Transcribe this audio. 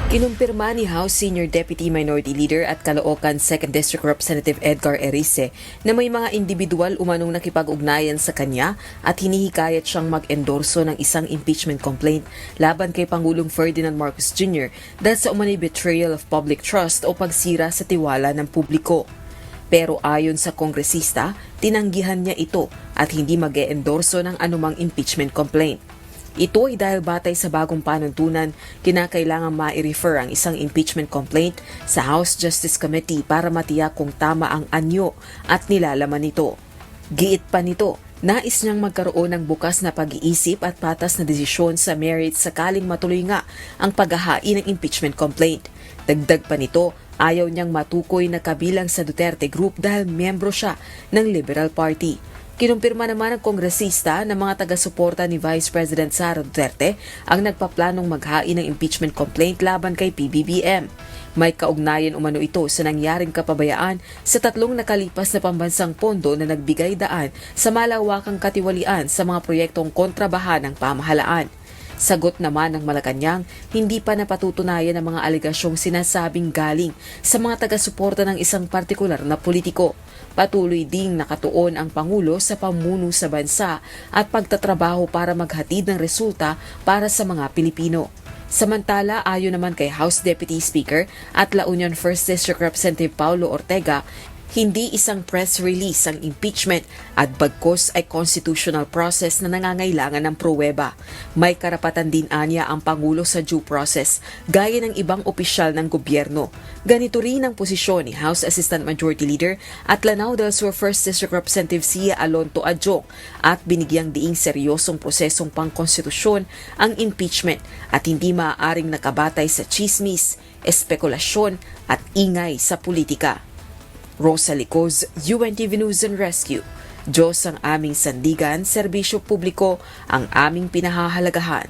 Kinumpirma ni House Senior Deputy Minority Leader at Caloocan 2nd District Representative Edgar Erice na may mga individual umanong nakipag-ugnayan sa kanya at hinihikayat siyang mag-endorso ng isang impeachment complaint laban kay Pangulong Ferdinand Marcos Jr. dahil sa umano'y betrayal of public trust o pagsira sa tiwala ng publiko. Pero ayon sa kongresista, tinanggihan niya ito at hindi mag-e-endorso ng anumang impeachment complaint. Ito ay dahil batay sa bagong panuntunan, kinakailangan ma-refer ang isang impeachment complaint sa House Justice Committee para matiyak kung tama ang anyo at nilalaman nito. Giit pa nito, nais niyang magkaroon ng bukas na pag-iisip at patas na desisyon sa merits sakaling matuloy nga ang paghahain ng impeachment complaint. Dagdag pa nito, ayaw niyang matukoy na kabilang sa Duterte Group dahil miyembro siya ng Liberal Party. Kinumpirma naman ng kongresista na mga taga-suporta ni Vice President Sara Duterte ang nagpaplanong maghain ng impeachment complaint laban kay PBBM. May kaugnayan umano ito sa nangyaring kapabayaan sa 3 nakalipas na pambansang pondo na nagbigay daan sa malawakang katiwalian sa mga proyektong kontrabahan ng pamahalaan. Sagot naman ng Malacanang, hindi pa napatutunayan ang mga alegasyong sinasabing galing sa mga taga-suporta ng isang partikular na politiko. Patuloy ding nakatuon ang Pangulo sa pamuno sa bansa at pagtatrabaho para maghatid ng resulta para sa mga Pilipino. Samantala, ayon naman kay House Deputy Speaker at La Union 1st District Representative Paulo Ortega, hindi isang press release ang impeachment at bagkos ay constitutional process na nangangailangan ng pruweba. May karapatan din anya ang Pangulo sa due process, gaya ng ibang opisyal ng gobyerno. Ganito rin ang posisyon ni House Assistant Majority Leader at Lanao del Sur 1st District Representative Sia Alonto Adjong at binigyang diing seryosong prosesong pangkonstitusyon ang impeachment at hindi maaaring nakabatay sa chismis, espekulasyon at ingay sa politika. Rosa Licoz, UNTV News and Rescue. Diyos ang aming sandigan, serbisyo publiko ang aming pinahahalagahan.